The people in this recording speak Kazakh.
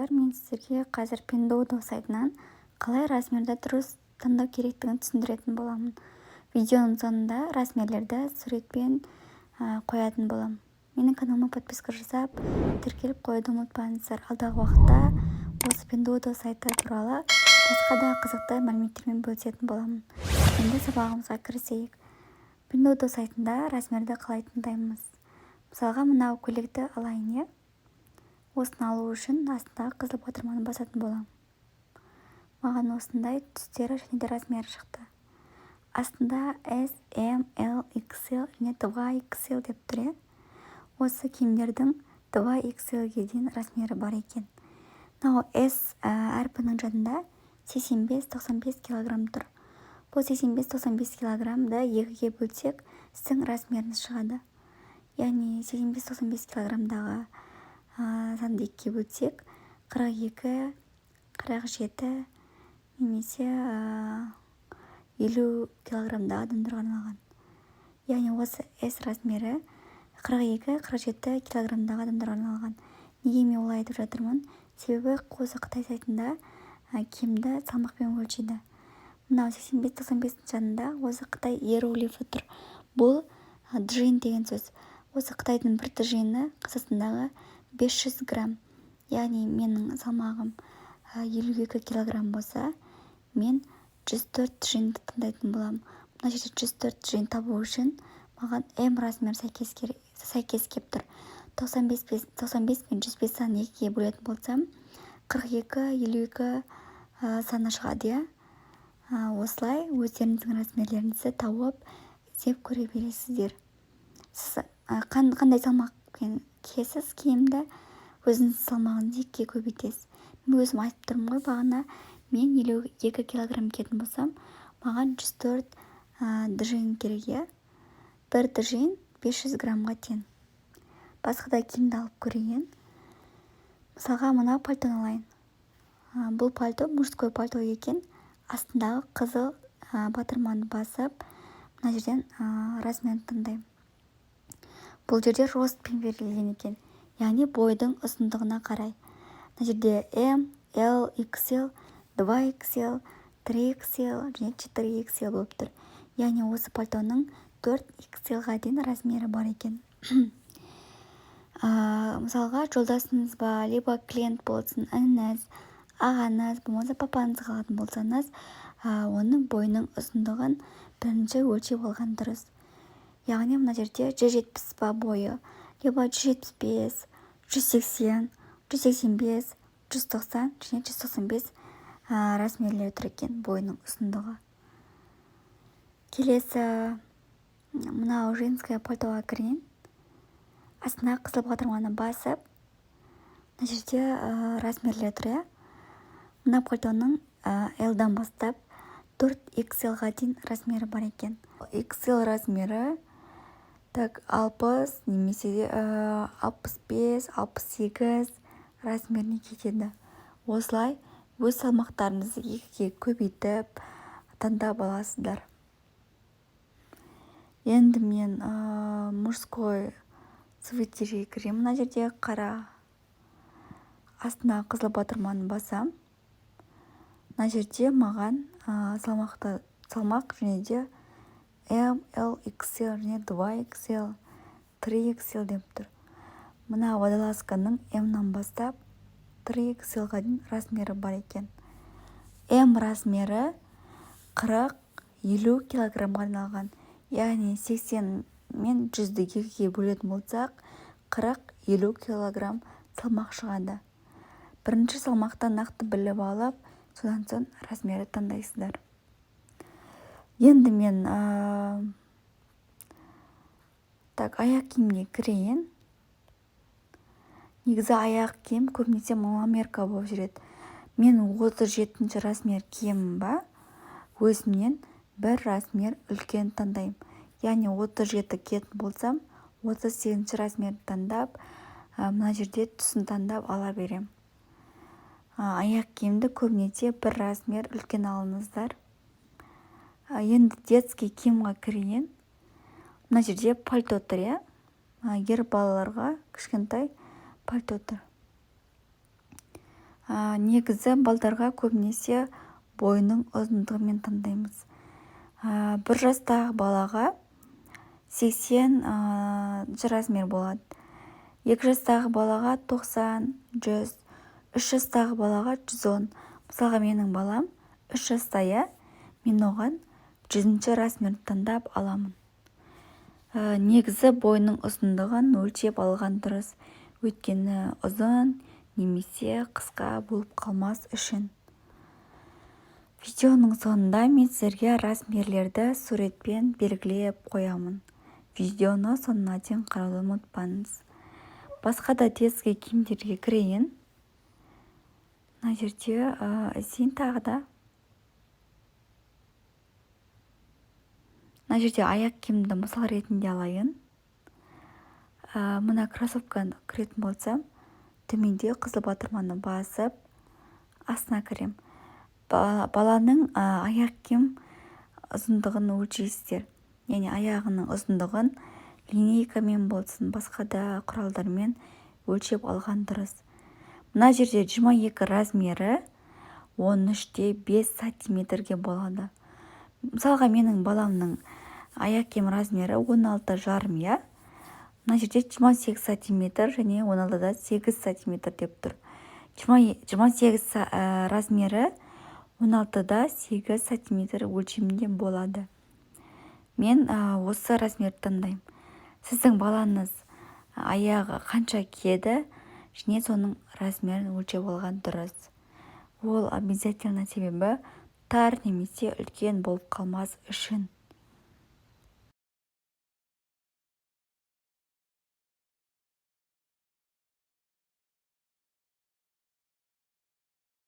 достар, мен сіздерге қазір Pinduoduo сайтынан қалай размерді дұрыс таңдау керектігін түсіндіретін боламын. Видеоның сонында размерлерді суретпен қоятын боламын. Менің каналыма подписка жасап, тіркеліп қоюды ұмытпаңыздар. Алдағы уақытта осы Pinduoduo сайты туралы басқа да қызықты мәліметтермен бөлісетін боламын. Енді сабағымызға кірісейік. Pinduoduo сайтында размерді қалай таңдаймыз? Мысалға, мынау көйлекті алайын, осыны алу үшін астындағы қызыл батырманы басатын боламын. Маған осындай түстері және де размері шықты. Астында S, M, L, XL және 2XL деп тұр. Осы киімдердің 2XL-ге дейін размері бар екен. Мынау S әрпінің жанында 85-95 кг тұр. Бұл 85-95 кг-ды екіге бөлсек, сіздің размеріңіз шығады. Яғни 85-95 кг-дағы санды екіге бөлсек, 42, 47 немесе 50 кг-дағы адамдарға арналған. Яғни осы S размері 42-47 кг-дағы адамдарға арналған. Неге мен олай айтып жатырмын? Себебі осы Қытай сайтында киімді салмақпен өлшейді. Мынау 85-95 жанында осы Қытай иероглифі тұр. Бұл джин деген сөз. Осы Қытайдың бір джині Қазақстандағы 500 грамм. Яғни менің салмағым 52 кг болса, мен 104 джинді таңдайтын боламын. Мына жерде 104 джин табу үшін маған М размер сәйкес кеп тұр. 95 пен 105 санын екіге бөлетін болсам, 42-52 саны шығады. Осылай өздеріңіздің размерлеріңізді тауып іздеп көре бересіздер. Сіз қандай салмақпен киесіз киімді, өзіңіз салмағыңызды екіге көбейтесіз. Мен өзім айтып тұрмын ғой, бағана мен 52 кг киетін болсам, маған 104 джин керек. Бір джин 500 граммға тең. Басқа да киімді алып көрейін. Мысалға, мына пальтоны алайын. Бұл пальто мужской пальто екен. Астындағы қызыл батырманы басып, мына жерден размерін таңдаймын. Бұл жерде ростпен берілген екен. Яғни бойдың ұзындығына қарай. Мына жерде M, L, XL, 2XL, 3XL және 4XL болып тұр. Яғни осы пальтоның 4XL-ға дейін размері бар екен. Мысалға, жолдасыңыз ба, либо клиент болсын, ініңіз, ағаңыз, болмаса папаңызға алатын болсаңыз, оның бойының ұзындығын бірінші өлшеп алған дұрыс. Яғни мына жерде 170 ба бойы, либо 175, 180, 185, 190 және 195 размерлері тұр екен бойының ұзындығы. Келесі мынау женская пальтоға кірейін. Астына қызыл батырманы басып, мына жерде размерлері тұр. Мына пальтоның L-дан бастап 4XL-ға дейін размері бар екен. XL размері 60 немесе 65, 68 размеріне кетеді. Осылай өз салмақтарыңызды екіге көбейтіп таңдап аласыздар. Енді мен мужской свитерге кіремін. Мына жерде қара, астына қызыл батырманы басам. Мына жерде маған салмақ және де M, L, XL және 2XL, 3XL деп тұр. Мына водолазканың M-нан бастап 3XL-ға дейін размері бар екен. M размері 40-50 кг-ға арналған. Яғни 80 мен 100-ді екіге бөлетін болсақ, 40-50 кг салмақ шығады. Бірінші салмақтан нақты біліп алып, содан соң размері таңдайсыздар. Енді мен аяқ киімге кірейін. Негізі аяқ киім көбінесе мамамерка болып жүреді. Мен 37 размер киемін ба, өзімнен бір размер үлкен таңдаймын. Яғни 37 киетін болсам, 38 размер таңдап, мына жерде түсін таңдап ала берем. Аяқ киімді көбінесе бір размер үлкен алыңыздар. Енді детский киімға кірейін. Мына жерде пальто тұр. Ер балаларға кішкентай пальто тұр. Негізі балдарға көбінесе бойының ұзындығымен таңдаймыз. 1 жастағы балаға 80 размер болады. 2 жастағы балаға 90, 100, 3 жастағы балаға 110. Мысалға менің балам 3 жаста, мен оған 100 размерді таңдап аламын. Негізі бойының ұзындығын өлшеп алған дұрыс, өйткені ұзын немесе қысқа болып қалмас үшін. Видеоның соңында мен сіздерге размерлерді суретпен белгілеп қоямын. Видеоны соңына дейін қарауды ұмытпаңыз. Басқа да детский киімдерге кірейін. Мына жерде іздейін тағы да. Мына жерде аяқ киімді мысал ретінде алайын. Мына кроссовканы кіретін болсам, төменде қызыл батырманы басып, астына кірем. Баланың аяқ киім ұзындығын өлшейсіздер. Яғни аяғының ұзындығын линейкамен болсын, басқа да құралдармен өлшеп алған дұрыс. Мына жерде 22 размері 13-те 5 сантиметрге болады. Мысалға менің баламның аяқ киім размері 16,5, мына жерде 28 сантиметр және 16-да 8 сантиметр деп тұр. 28 размері 16-да 8 сантиметр өлшемінде болады. Мен осы размерді таңдаймын. Сіздің балаңыз аяғы қанша киеді, және соның размерін өлшеп алған дұрыс. Ол обязательно себебі тар немесе үлкен болып қалмас үшін.